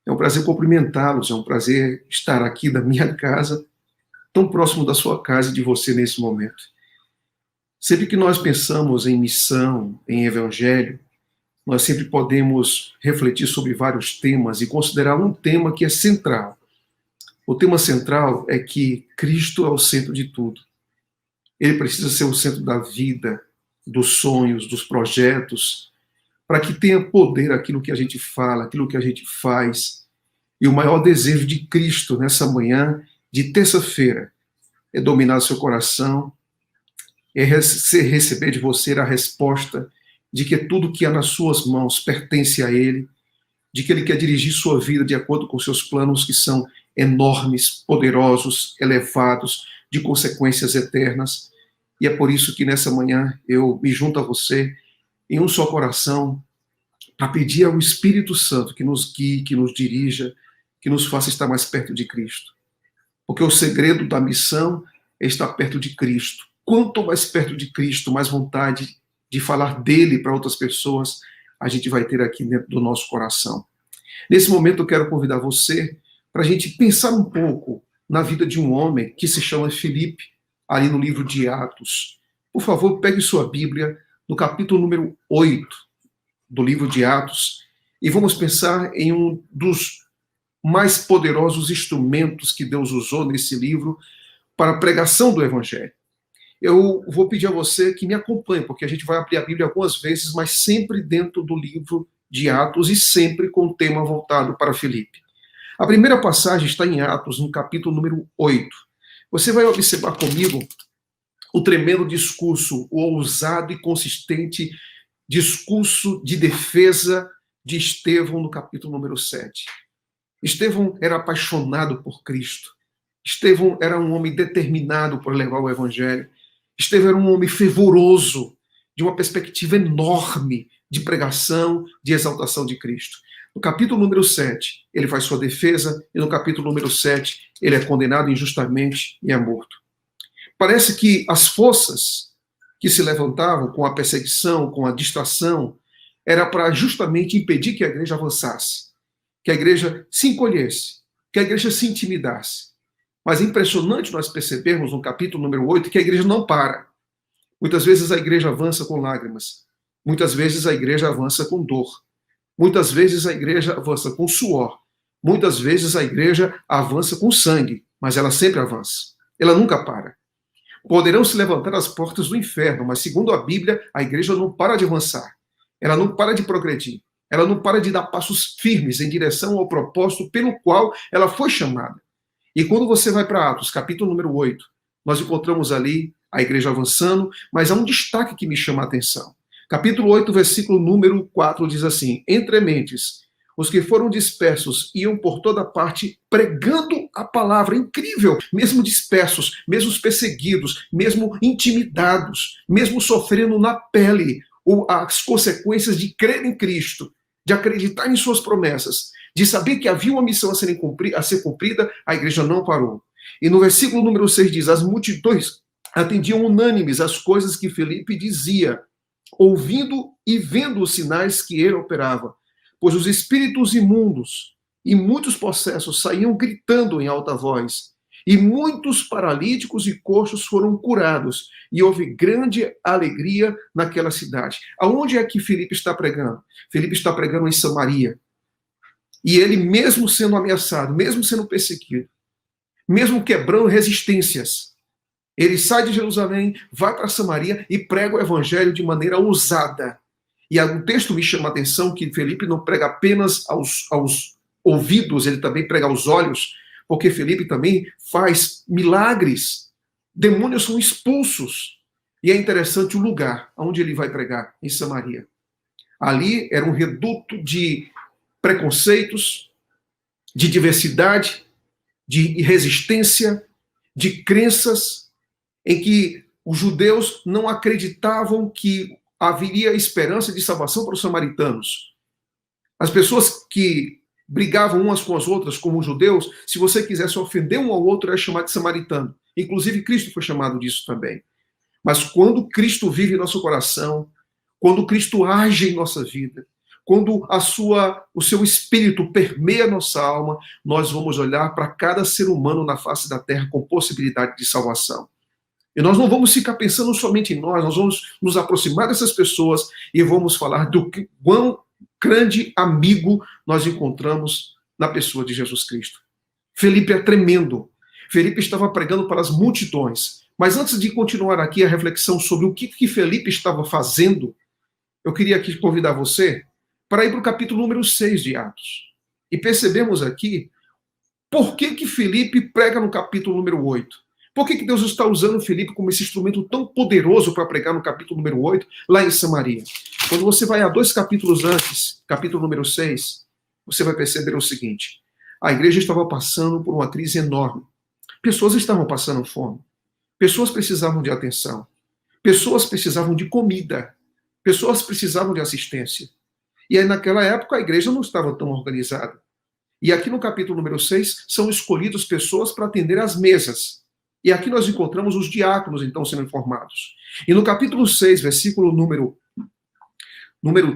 É um prazer cumprimentá-los, é um prazer estar aqui da minha casa, tão próximo da sua casa e de você nesse momento. Sempre que nós pensamos em missão, em evangelho, nós sempre podemos refletir sobre vários temas e considerar um tema que é central. O tema central é que Cristo é o centro de tudo. Ele precisa ser o centro da vida, dos sonhos, dos projetos, para que tenha poder aquilo que a gente fala, aquilo que a gente faz. E o maior desejo de Cristo nessa manhã de terça-feira é dominar seu coração, é receber de você a resposta de que tudo que há nas suas mãos pertence a Ele, de que Ele quer dirigir sua vida de acordo com seus planos que são enormes, poderosos, elevados, de consequências eternas. E é por isso que nessa manhã eu me junto a você em um só coração para pedir ao Espírito Santo que nos guie, que nos dirija, que nos faça estar mais perto de Cristo. Porque o segredo da missão é estar perto de Cristo. Quanto mais perto de Cristo, mais vontade de falar dele para outras pessoas a gente vai ter aqui dentro do nosso coração. Nesse momento eu quero convidar você para a gente pensar um pouco na vida de um homem que se chama Filipe, ali no livro de Atos. Por favor, pegue sua Bíblia no capítulo número 8 do livro de Atos e vamos pensar em um dos mais poderosos instrumentos que Deus usou nesse livro para a pregação do Evangelho. Eu vou pedir a você que me acompanhe, porque a gente vai abrir a Bíblia algumas vezes, mas sempre dentro do livro de Atos e sempre com o tema voltado para Filipe. A primeira passagem está em Atos, no capítulo número 8. Você vai observar comigo o tremendo discurso, o ousado e consistente discurso de defesa de Estevão no capítulo número 7. Estevão era apaixonado por Cristo. Estevão era um homem determinado por levar o Evangelho. Estevão era um homem fervoroso, de uma perspectiva enorme de pregação, de exaltação de Cristo. No capítulo número 7, ele faz sua defesa, e no capítulo número 7, ele é condenado injustamente e é morto. Parece que as forças que se levantavam com a perseguição, com a distração, era para justamente impedir que a igreja avançasse, que a igreja se encolhesse, que a igreja se intimidasse. Mas é impressionante nós percebermos no capítulo número 8 que a igreja não para. Muitas vezes a igreja avança com lágrimas. Muitas vezes a igreja avança com dor. Muitas vezes a igreja avança com suor. Muitas vezes a igreja avança com sangue. Mas ela sempre avança. Ela nunca para. Poderão se levantar as portas do inferno, mas segundo a Bíblia, a igreja não para de avançar. Ela não para de progredir. Ela não para de dar passos firmes em direção ao propósito pelo qual ela foi chamada. E quando você vai para Atos, capítulo número 8, nós encontramos ali a igreja avançando, mas há um destaque que me chama a atenção. Capítulo 8, versículo número 4 diz assim: entre mentes, os que foram dispersos iam por toda parte pregando a palavra. Incrível, mesmo dispersos, mesmo perseguidos, mesmo intimidados, mesmo sofrendo na pele as consequências de crer em Cristo, de acreditar em suas promessas, de saber que havia uma missão a ser cumprida, a igreja não parou. E no versículo número 6 diz: as multidões atendiam unânimes as coisas que Filipe dizia, ouvindo e vendo os sinais que ele operava. Pois os espíritos imundos e muitos possessos saíam gritando em alta voz. E muitos paralíticos e coxos foram curados. E houve grande alegria naquela cidade. Aonde é que Filipe está pregando? Filipe está pregando em Samaria. E ele, mesmo sendo ameaçado, mesmo sendo perseguido, mesmo quebrando resistências, ele sai de Jerusalém, vai para Samaria e prega o evangelho de maneira ousada. E o texto me chama a atenção que Filipe não prega apenas aos ouvidos, ele também prega aos olhos, porque Filipe também faz milagres. Demônios são expulsos. E é interessante o lugar onde ele vai pregar, em Samaria. Ali era um reduto de preconceitos, de diversidade, de resistência, de crenças, em que os judeus não acreditavam que haveria esperança de salvação para os samaritanos. As pessoas que brigavam umas com as outras, como os judeus, se você quisesse ofender um ao outro, era chamado de samaritano. Inclusive, Cristo foi chamado disso também. Mas quando Cristo vive em nosso coração, quando Cristo age em nossa vida, quando o seu espírito permeia a nossa alma, nós vamos olhar para cada ser humano na face da terra com possibilidade de salvação. E nós não vamos ficar pensando somente em nós vamos nos aproximar dessas pessoas e vamos falar do quão grande amigo nós encontramos na pessoa de Jesus Cristo. Felipe é tremendo. Felipe estava pregando para as multidões. Mas antes de continuar aqui a reflexão sobre o que Felipe estava fazendo, eu queria aqui convidar você para ir para o capítulo número 6 de Atos. E percebemos aqui por que Felipe prega no capítulo número 8. Por que Deus está usando Felipe como esse instrumento tão poderoso para pregar no capítulo número 8, lá em Samaria? Quando você vai a 2 capítulos antes, capítulo número 6, você vai perceber o seguinte: a igreja estava passando por uma crise enorme. Pessoas estavam passando fome. Pessoas precisavam de atenção. Pessoas precisavam de comida. Pessoas precisavam de assistência. E aí, naquela época, a igreja não estava tão organizada. E aqui no capítulo número 6, são escolhidas pessoas para atender às mesas. E aqui nós encontramos os diáconos, então, sendo informados. E no capítulo 6, versículo número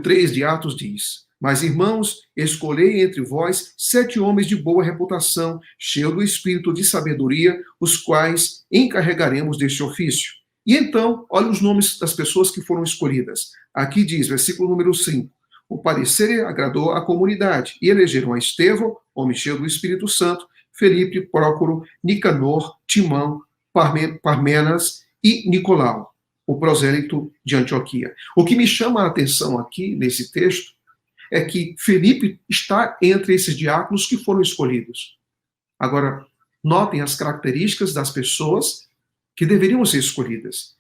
3 de Atos diz: mas, irmãos, escolhei entre vós 7 homens de boa reputação, cheios do espírito de sabedoria, os quais encarregaremos deste ofício. E então, olha os nomes das pessoas que foram escolhidas. Aqui diz, versículo número 5, o parecer agradou à comunidade, e elegeram a Estevão, homem cheio do Espírito Santo, Felipe, Prócoro, Nicanor, Timão, Parmenas e Nicolau, o prosélito de Antioquia. O que me chama a atenção aqui, nesse texto, é que Felipe está entre esses diáconos que foram escolhidos. Agora, notem as características das pessoas que deveriam ser escolhidas.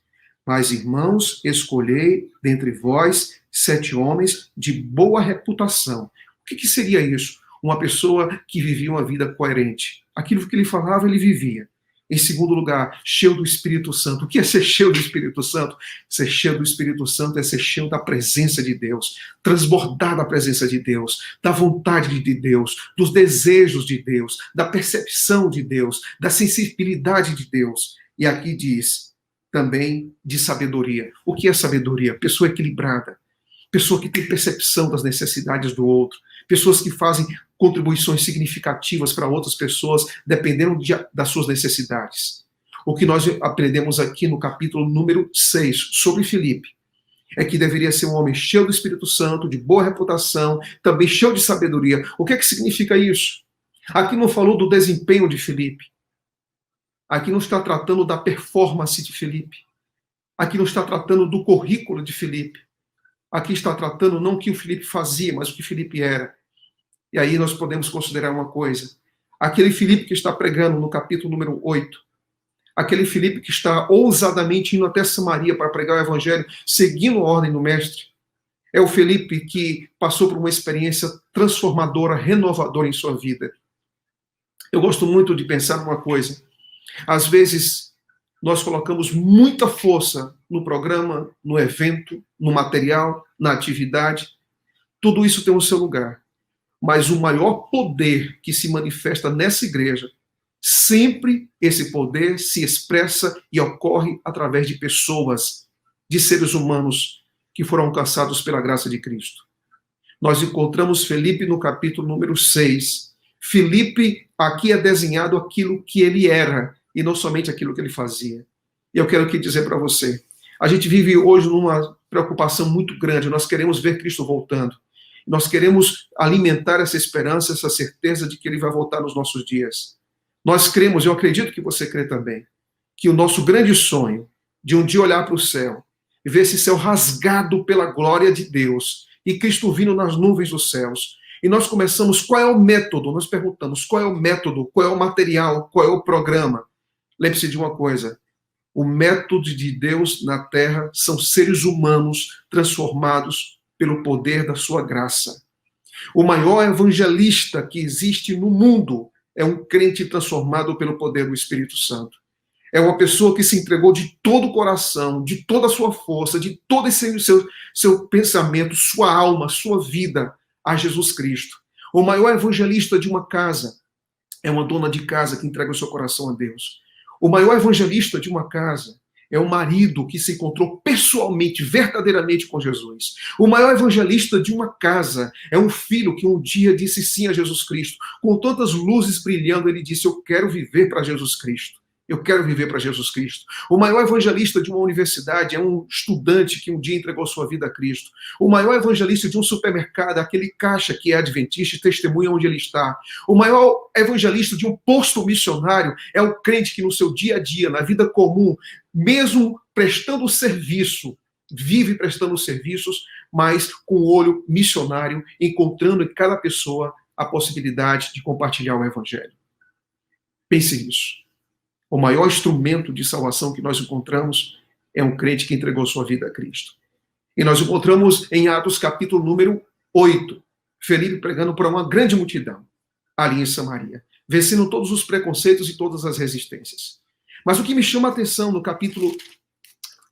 Mas, irmãos, escolhei dentre vós 7 homens de boa reputação. O que seria isso? Uma pessoa que vivia uma vida coerente. Aquilo que ele falava, ele vivia. Em segundo lugar, cheio do Espírito Santo. O que é ser cheio do Espírito Santo? Ser cheio do Espírito Santo é ser cheio da presença de Deus, transbordar da presença de Deus, da vontade de Deus, dos desejos de Deus, da percepção de Deus, da sensibilidade de Deus. E aqui diz também de sabedoria. O que é sabedoria? Pessoa equilibrada, pessoa que tem percepção das necessidades do outro, pessoas que fazem contribuições significativas para outras pessoas, dependendo das suas necessidades. O que nós aprendemos aqui no capítulo número 6, sobre Filipe, é que deveria ser um homem cheio do Espírito Santo, de boa reputação, também cheio de sabedoria. O que é que significa isso? Aqui não falou do desempenho de Filipe. Aqui não está tratando da performance de Filipe. Aqui não está tratando do currículo de Filipe. Aqui está tratando não o que o Filipe fazia, mas o que Filipe era. E aí nós podemos considerar uma coisa. Aquele Filipe que está pregando no capítulo número 8, aquele Filipe que está ousadamente indo até Samaria para pregar o evangelho, seguindo a ordem do mestre, é o Filipe que passou por uma experiência transformadora, renovadora em sua vida. Eu gosto muito de pensar numa coisa. Às vezes, nós colocamos muita força no programa, no evento, no material, na atividade. Tudo isso tem o seu lugar. Mas o maior poder que se manifesta nessa igreja, sempre esse poder se expressa e ocorre através de pessoas, de seres humanos que foram alcançados pela graça de Cristo. Nós encontramos Filipe no capítulo número 6. Filipe aqui é desenhado aquilo que ele era, e não somente aquilo que ele fazia. E eu quero aqui dizer para você, a gente vive hoje numa preocupação muito grande, nós queremos ver Cristo voltando. Nós queremos alimentar essa esperança, essa certeza de que ele vai voltar nos nossos dias. Nós cremos, eu acredito que você crê também, que o nosso grande sonho de um dia olhar para o céu e ver esse céu rasgado pela glória de Deus e Cristo vindo nas nuvens dos céus. E nós começamos, qual é o método? Nós perguntamos, qual é o método? Qual é o material? Qual é o programa? Lembre-se de uma coisa, o método de Deus na terra são seres humanos transformados pelo poder da sua graça. O maior evangelista que existe no mundo é um crente transformado pelo poder do Espírito Santo. É uma pessoa que se entregou de todo o coração, de toda a sua força, de todo esse seu pensamento, sua alma, sua vida a Jesus Cristo. O maior evangelista de uma casa é uma dona de casa que entrega o seu coração a Deus. O maior evangelista de uma casa é um marido que se encontrou pessoalmente, verdadeiramente com Jesus. O maior evangelista de uma casa é um filho que um dia disse sim a Jesus Cristo. Com tantas luzes brilhando, ele disse: eu quero viver para Jesus Cristo. Eu quero viver para Jesus Cristo. O maior evangelista de uma universidade é um estudante que um dia entregou sua vida a Cristo. O maior evangelista de um supermercado é aquele caixa que é adventista e testemunha onde ele está. O maior evangelista de um posto missionário é o crente que no seu dia a dia, na vida comum, mesmo prestando serviço, vive prestando serviços, mas com o olho missionário, encontrando em cada pessoa a possibilidade de compartilhar o evangelho. Pense nisso. O maior instrumento de salvação que nós encontramos é um crente que entregou sua vida a Cristo. E nós encontramos em Atos capítulo número 8, Felipe pregando para uma grande multidão, ali em Samaria, vencendo todos os preconceitos e todas as resistências. Mas o que me chama a atenção no capítulo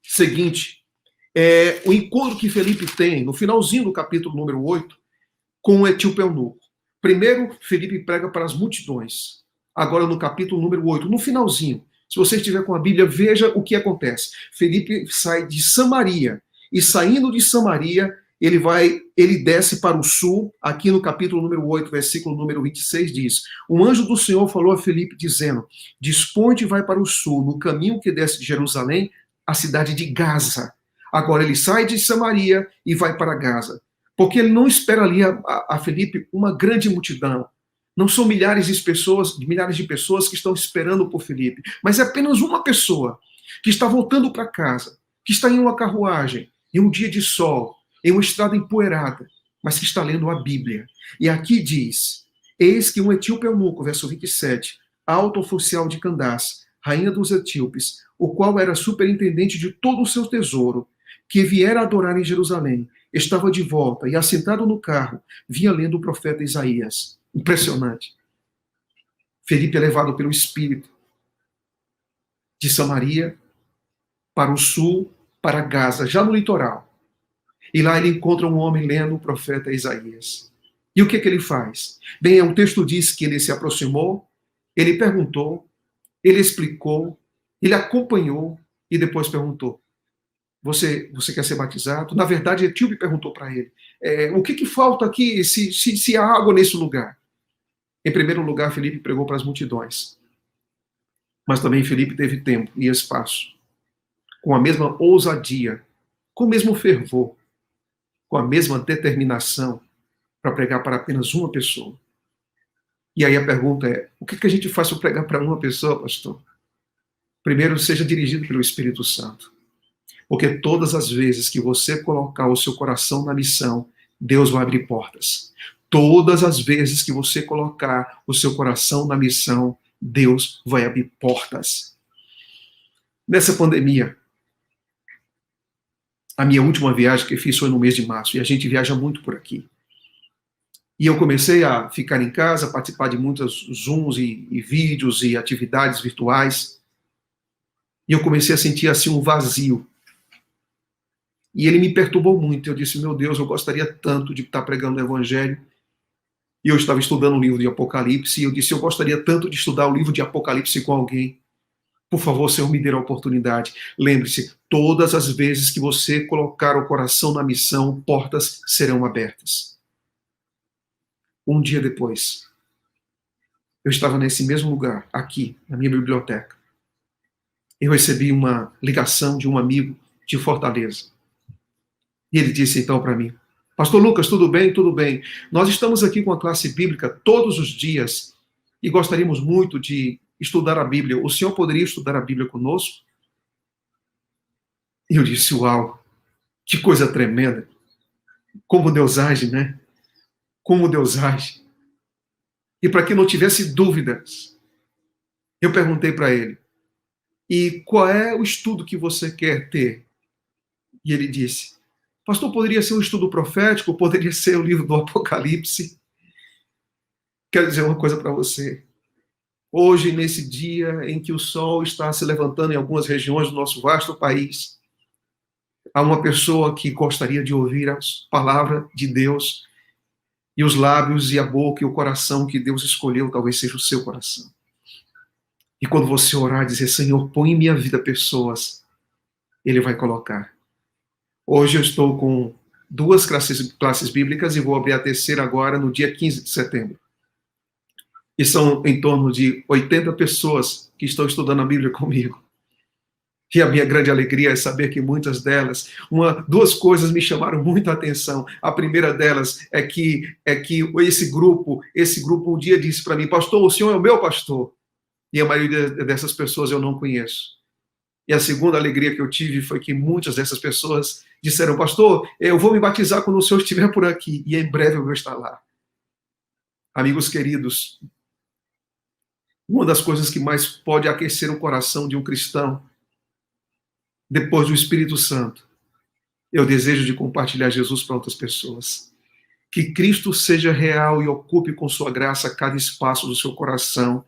seguinte é o encontro que Felipe tem, no finalzinho do capítulo número 8, com o etíope eunuco. Primeiro, Felipe prega para as multidões. Agora no capítulo número 8, no finalzinho, se você estiver com a Bíblia, veja o que acontece. Felipe sai de Samaria, e saindo de Samaria, ele desce para o sul, aqui no capítulo número 8, versículo número 26, diz: um anjo do Senhor falou a Felipe, dizendo: dispõe-te e vai para o sul, no caminho que desce de Jerusalém, a cidade de Gaza. Agora ele sai de Samaria e vai para Gaza, porque ele não espera ali a Felipe uma grande multidão. Não são milhares de pessoas que estão esperando por Felipe, mas é apenas uma pessoa que está voltando para casa, que está em uma carruagem, em um dia de sol, em uma estrada empoeirada, mas que está lendo a Bíblia. E aqui diz: eis que um etíope eunuco, verso 27, alto oficial de Candace, rainha dos etíopes, o qual era superintendente de todo o seu tesouro, que viera adorar em Jerusalém, estava de volta e, assentado no carro, vinha lendo o profeta Isaías. Impressionante. Felipe é levado pelo Espírito de Samaria para o sul, para Gaza, já no litoral. E lá ele encontra um homem lendo o profeta Isaías. E o que ele faz? Bem, o texto diz que ele se aproximou, ele perguntou, ele explicou, ele acompanhou e depois perguntou: Você quer ser batizado? Na verdade, Etíope perguntou para ele: o que falta aqui se há água nesse lugar? Em primeiro lugar, Felipe pregou para as multidões. Mas também Felipe teve tempo e espaço, com a mesma ousadia, com o mesmo fervor, com a mesma determinação, para pregar para apenas uma pessoa. E aí a pergunta é: o que a gente faz para pregar para uma pessoa, pastor? Primeiro, seja dirigido pelo Espírito Santo. Porque todas as vezes que você colocar o seu coração na missão, Deus vai abrir portas. Todas as vezes que você colocar o seu coração na missão, Deus vai abrir portas. Nessa pandemia, a minha última viagem que eu fiz foi no mês de março, e a gente viaja muito por aqui. E eu comecei a ficar em casa, participar de muitos Zooms e vídeos e atividades virtuais, e eu comecei a sentir assim um vazio. E ele me perturbou muito. Eu disse: meu Deus, eu gostaria tanto de estar pregando o Evangelho. E eu estava estudando o livro de Apocalipse, e eu disse: eu gostaria tanto de estudar o livro de Apocalipse com alguém. Por favor, Senhor, me dê a oportunidade. Lembre-se, todas as vezes que você colocar o coração na missão, portas serão abertas. Um dia depois, eu estava nesse mesmo lugar, aqui, na minha biblioteca. Eu recebi uma ligação de um amigo de Fortaleza. E ele disse então para mim: Pastor Lucas, tudo bem? Tudo bem. Nós estamos aqui com a classe bíblica todos os dias e gostaríamos muito de estudar a Bíblia. O senhor poderia estudar a Bíblia conosco? E eu disse: uau, que coisa tremenda. Como Deus age, né? Como Deus age. E para que não tivesse dúvidas, eu perguntei para ele: e qual é o estudo que você quer ter? E ele disse: pastor, poderia ser um estudo profético, poderia ser o livro do Apocalipse. Quero dizer uma coisa para você. Hoje, nesse dia em que o sol está se levantando em algumas regiões do nosso vasto país, há uma pessoa que gostaria de ouvir a palavra de Deus, e os lábios e a boca e o coração que Deus escolheu talvez seja o seu coração. E quando você orar e dizer: Senhor, põe em minha vida pessoas Ele vai colocar. Hoje eu estou com 2 classes bíblicas e vou abrir a terceira agora no dia 15 de setembro. E são em torno de 80 pessoas que estão estudando a Bíblia comigo. E a minha grande alegria é saber que muitas delas, duas coisas me chamaram muita atenção. A primeira delas é que esse grupo um dia disse para mim: pastor, o senhor é o meu pastor. E a maioria dessas pessoas eu não conheço. E a segunda alegria que eu tive foi que muitas dessas pessoas disseram: pastor, eu vou me batizar quando o senhor estiver por aqui, e em breve eu vou estar lá. Amigos queridos, uma das coisas que mais pode aquecer o coração de um cristão, depois do Espírito Santo, é o desejo de compartilhar Jesus para outras pessoas. Que Cristo seja real e ocupe com sua graça cada espaço do seu coração,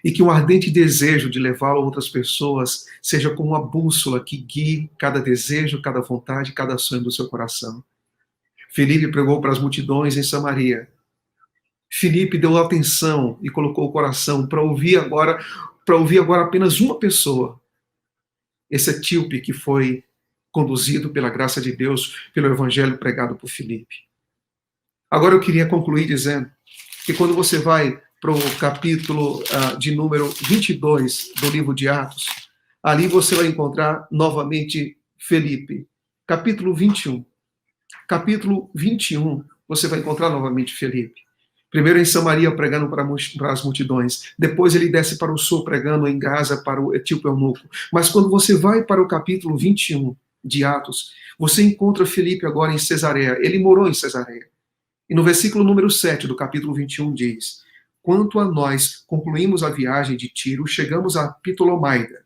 e que um ardente desejo de levá-lo a outras pessoas seja como uma bússola que guie cada desejo, cada vontade, cada sonho do seu coração. Filipe pregou para as multidões em Samaria. Filipe deu atenção e colocou o coração para ouvir agora apenas uma pessoa. Esse etíope que foi conduzido pela graça de Deus, pelo evangelho pregado por Filipe. Agora eu queria concluir dizendo que quando você vai para o capítulo de número 22 do livro de Atos, ali você vai encontrar novamente Filipe. Capítulo 21. Capítulo 21, você vai encontrar novamente Filipe. Primeiro em Samaria, pregando para as multidões. Depois ele desce para o sul, pregando em Gaza para o etíope eunuco. Mas quando você vai para o capítulo 21 de Atos, você encontra Filipe agora em Cesareia. Ele morou em Cesareia. E no versículo número 7 do capítulo 21 diz: quanto a nós, concluímos a viagem de Tiro, chegamos a Ptolomaida,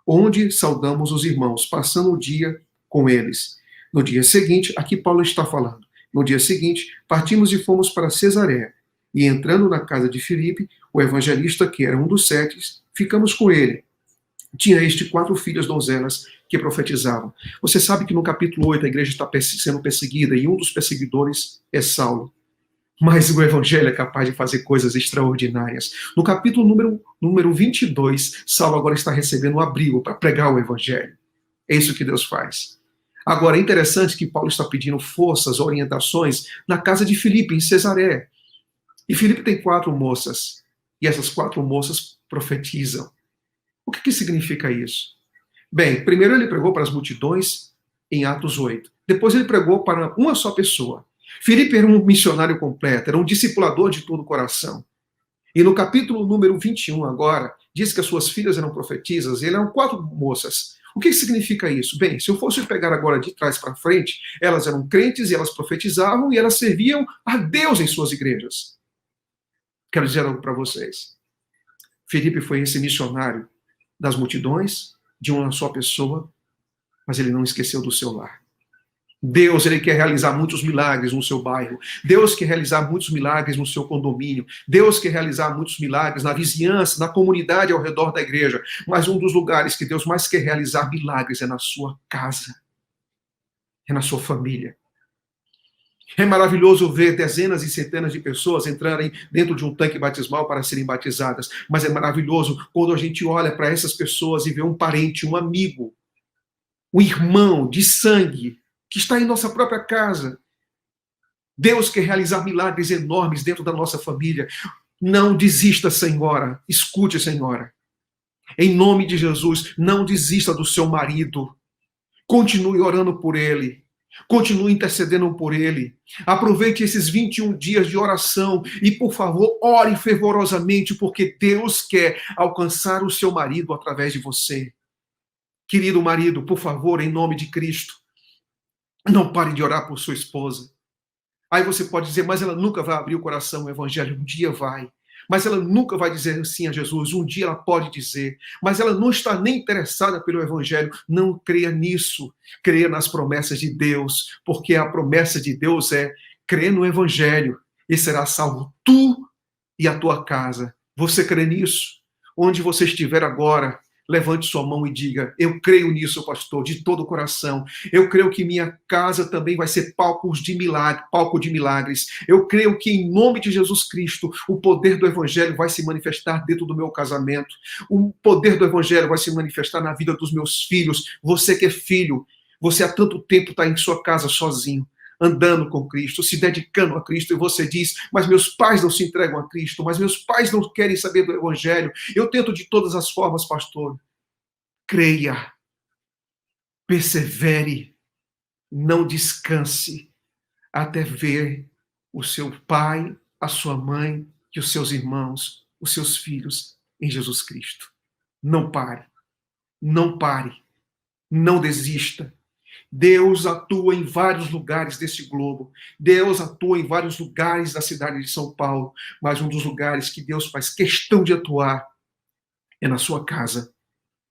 onde saudamos os irmãos, passando o dia com eles. No dia seguinte, aqui Paulo está falando, no dia seguinte, partimos e fomos para Cesareia, e entrando na casa de Filipe, o evangelista, que era um dos 7, ficamos com ele. Tinha este 4 filhas donzelas que profetizavam. Você sabe que no capítulo 8 a igreja está sendo perseguida, e um dos perseguidores é Saulo. Mas o evangelho é capaz de fazer coisas extraordinárias. No capítulo número 22, Saulo agora está recebendo um abrigo para pregar o evangelho. É isso que Deus faz. Agora, é interessante que Paulo está pedindo forças, orientações na casa de Filipe, em Cesareia. E Filipe tem 4 moças. E essas 4 moças profetizam. O que significa isso? Bem, primeiro ele pregou para as multidões em Atos 8. Depois ele pregou para uma só pessoa. Filipe era um missionário completo, era um discipulador de todo o coração. E no capítulo número 21 agora, diz que as suas filhas eram profetisas, e eram 4 moças. O que significa isso? Bem, se eu fosse pegar agora de trás para frente, elas eram crentes e elas profetizavam e elas serviam a Deus em suas igrejas. Quero dizer algo para vocês. Filipe foi esse missionário das multidões, de uma só pessoa, mas ele não esqueceu do seu lar. Deus, ele quer realizar muitos milagres no seu bairro. Deus quer realizar muitos milagres no seu condomínio. Deus quer realizar muitos milagres na vizinhança, na comunidade ao redor da igreja. Mas um dos lugares que Deus mais quer realizar milagres é na sua casa. É na sua família. É maravilhoso ver dezenas e centenas de pessoas entrarem dentro de um tanque batismal para serem batizadas. Mas é maravilhoso quando a gente olha para essas pessoas e vê um parente, um amigo, um irmão de sangue, que está em nossa própria casa. Deus quer realizar milagres enormes dentro da nossa família. Não desista, senhora. Escute, senhora. Em nome de Jesus, não desista do seu marido. Continue orando por ele. Continue intercedendo por ele. Aproveite esses 21 dias de oração e, por favor, ore fervorosamente, porque Deus quer alcançar o seu marido através de você. Querido marido, por favor, em nome de Cristo, não pare de orar por sua esposa. Aí você pode dizer, mas ela nunca vai abrir o coração ao evangelho. Um dia vai. Mas ela nunca vai dizer sim a Jesus. Um dia ela pode dizer. Mas ela não está nem interessada pelo evangelho. Não creia nisso. Creia nas promessas de Deus. Porque a promessa de Deus é crer no evangelho e será salvo tu e a tua casa. Você crê nisso? Onde você estiver agora, levante sua mão e diga: eu creio nisso, pastor, de todo o coração. Eu creio que minha casa também vai ser palco de milagres. Eu creio que, em nome de Jesus Cristo, o poder do Evangelho vai se manifestar dentro do meu casamento. O poder do Evangelho vai se manifestar na vida dos meus filhos. Você que é filho, você há tanto tempo está em sua casa sozinho, andando com Cristo, se dedicando a Cristo, e você diz: mas meus pais não se entregam a Cristo, mas meus pais não querem saber do Evangelho. Eu tento de todas as formas, pastor. Creia, persevere, não descanse, até ver o seu pai, a sua mãe e os seus irmãos, os seus filhos em Jesus Cristo. Não pare, não pare, não desista. Deus atua em vários lugares desse globo. Deus atua em vários lugares da cidade de São Paulo. Mas um dos lugares que Deus faz questão de atuar é na sua casa,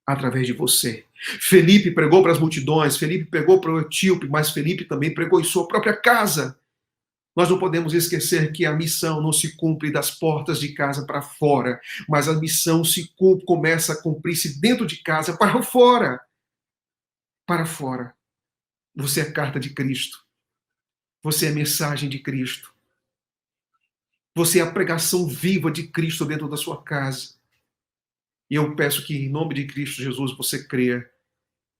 através de você. Felipe pregou para as multidões, Felipe pregou para o etíope, mas Felipe também pregou em sua própria casa. Nós não podemos esquecer que a missão não se cumpre das portas de casa para fora, mas a missão começa a cumprir-se dentro de casa para fora. Para fora. Você é carta de Cristo. Você é mensagem de Cristo. Você é a pregação viva de Cristo dentro da sua casa. E eu peço que, em nome de Cristo Jesus, você creia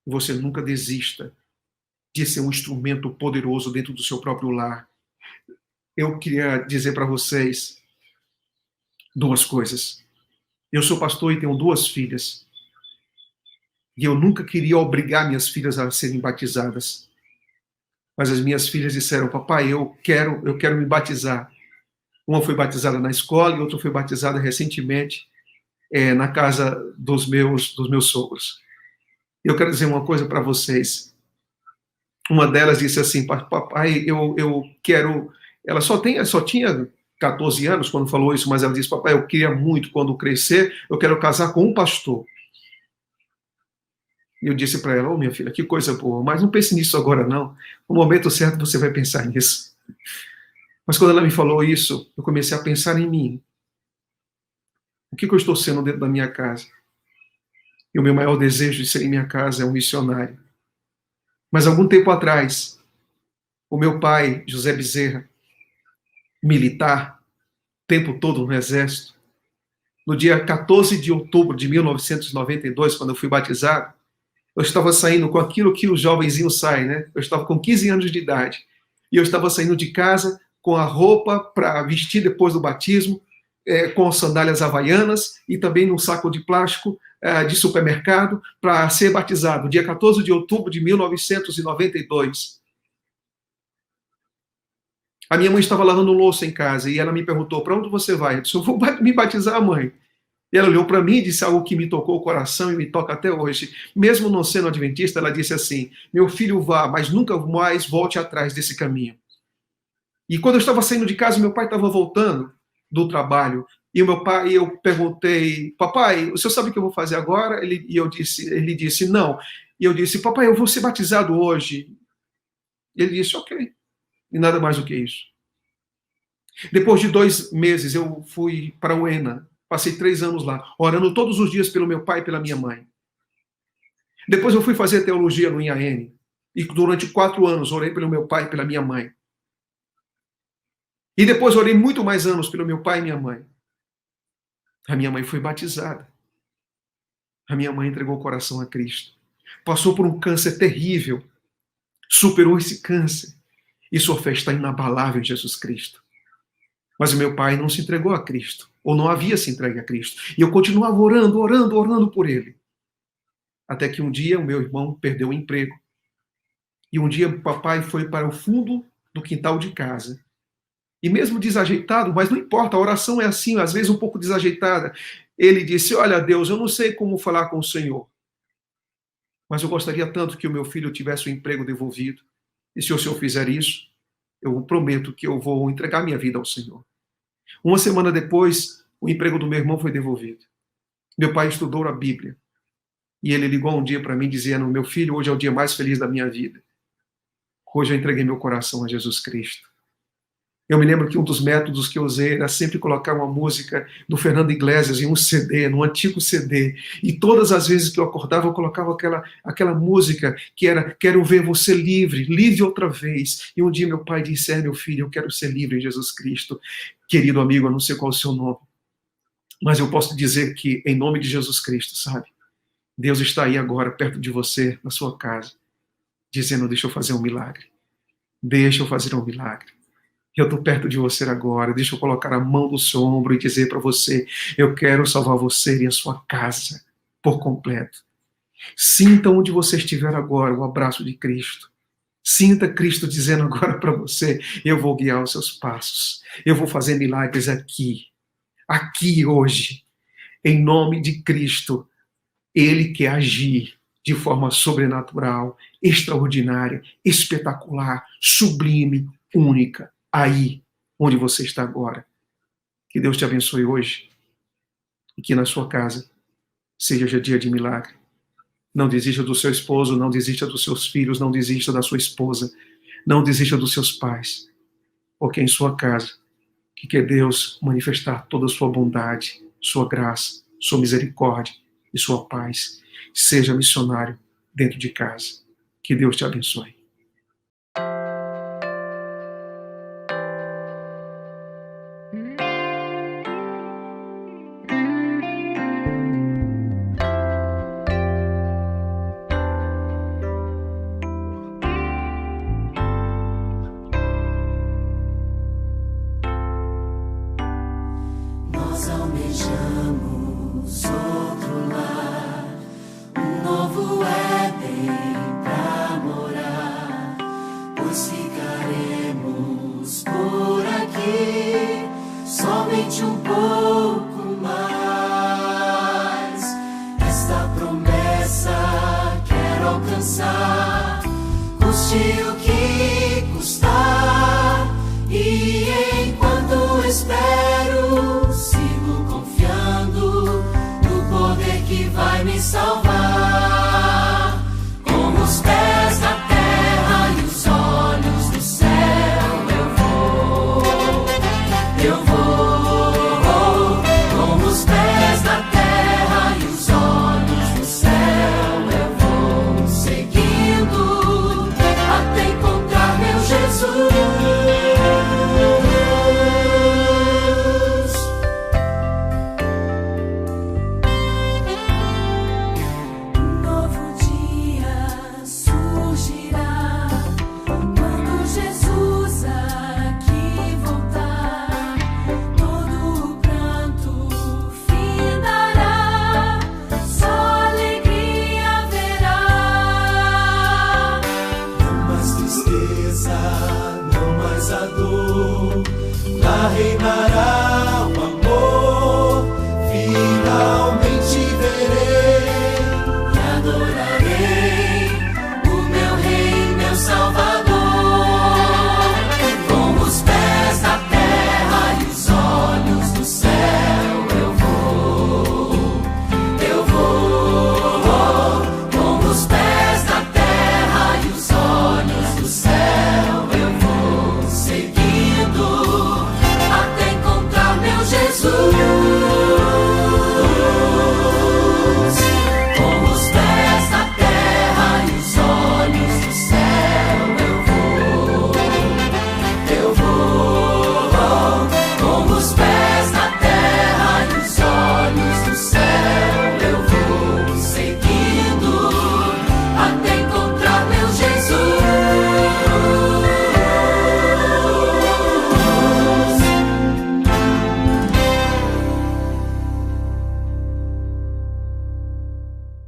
e você nunca desista de ser um instrumento poderoso dentro do seu próprio lar. Eu queria dizer para vocês duas coisas. Eu sou pastor e tenho duas filhas. E eu nunca queria obrigar minhas filhas a serem batizadas. Mas as minhas filhas disseram: papai, eu quero me batizar. Uma foi batizada na escola e outra foi batizada recentemente na casa dos meus sogros. Eu quero dizer uma coisa para vocês. Uma delas disse assim: papai, eu quero... Ela só tinha 14 anos quando falou isso, mas ela disse: papai, eu queria muito, quando crescer, eu quero casar com um pastor. E eu disse para ela: minha filha, que coisa boa, mas não pense nisso agora não. No momento certo você vai pensar nisso. Mas quando ela me falou isso, eu comecei a pensar em mim. O que eu estou sendo dentro da minha casa? E o meu maior desejo de ser em minha casa é um missionário. Mas algum tempo atrás, o meu pai, José Bezerra, militar, o tempo todo no exército, no dia 14 de outubro de 1992, quando eu fui batizado, eu estava saindo com aquilo que os jovenzinhos saem, né? Eu estava com 15 anos de idade. E eu estava saindo de casa com a roupa para vestir depois do batismo, com sandálias havaianas e também num saco de plástico de supermercado para ser batizado, dia 14 de outubro de 1992. A minha mãe estava lavando louça em casa e ela me perguntou: para onde você vai? Eu disse: eu vou me batizar, mãe. E ela olhou para mim e disse algo que me tocou o coração e me toca até hoje. Mesmo não sendo adventista, ela disse assim: meu filho, vá, mas nunca mais volte atrás desse caminho. E quando eu estava saindo de casa, meu pai estava voltando do trabalho. E o meu pai, eu perguntei: papai, o senhor sabe o que eu vou fazer agora? Ele disse: não. E eu disse: papai, eu vou ser batizado hoje. E ele disse: ok. E nada mais do que isso. Depois de 2 meses, eu fui para Uena. Passei 3 anos lá, orando todos os dias pelo meu pai e pela minha mãe. Depois eu fui fazer teologia no IAN. E durante 4 anos orei pelo meu pai e pela minha mãe. E depois orei muito mais anos pelo meu pai e minha mãe. A minha mãe foi batizada. A minha mãe entregou o coração a Cristo. Passou por um câncer terrível. Superou esse câncer. E sua fé está inabalável em Jesus Cristo. Mas o meu pai não se entregou a Cristo. Ou não havia se entregue a Cristo. E eu continuava orando por ele. Até que um dia o meu irmão perdeu o emprego. E um dia o papai foi para o fundo do quintal de casa. E mesmo desajeitado, mas não importa, a oração é assim, às vezes um pouco desajeitada. Ele disse: olha, Deus, eu não sei como falar com o Senhor, mas eu gostaria tanto que o meu filho tivesse o emprego devolvido. E se o Senhor fizer isso, eu prometo que eu vou entregar minha vida ao Senhor. Uma semana depois, o emprego do meu irmão foi devolvido. Meu pai estudou a Bíblia. E ele ligou um dia para mim dizendo: meu filho, hoje é o dia mais feliz da minha vida. Hoje eu entreguei meu coração a Jesus Cristo. Eu me lembro que um dos métodos que eu usei era sempre colocar uma música do Fernando Iglesias em um CD, num antigo CD. E todas as vezes que eu acordava, eu colocava aquela música que era Quero ver você livre, livre outra vez. E um dia meu pai disse, meu filho, eu quero ser livre em Jesus Cristo. Querido amigo, eu não sei qual é o seu nome, mas eu posso dizer que, em nome de Jesus Cristo, sabe? Deus está aí agora, perto de você, na sua casa, dizendo, deixa eu fazer um milagre. Deixa eu fazer um milagre. Eu estou perto de você agora, deixa eu colocar a mão no seu ombro e dizer para você, eu quero salvar você e a sua casa por completo. Sinta onde você estiver agora o abraço de Cristo. Sinta Cristo dizendo agora para você, eu vou guiar os seus passos, eu vou fazer milagres aqui hoje, em nome de Cristo. Ele quer agir de forma sobrenatural, extraordinária, espetacular, sublime, única, aí onde você está agora. Que Deus te abençoe hoje e que na sua casa seja dia de milagre. Não desista do seu esposo, não desista dos seus filhos, não desista da sua esposa, não desista dos seus pais, porque em sua casa que quer Deus manifestar toda a sua bondade, sua graça, sua misericórdia e sua paz. Seja missionário dentro de casa. Que Deus te abençoe. Nós almejamos outro lar, um novo Éden pra morar, pois ficaremos por aqui somente um pouco mais. Esta promessa quero alcançar, custe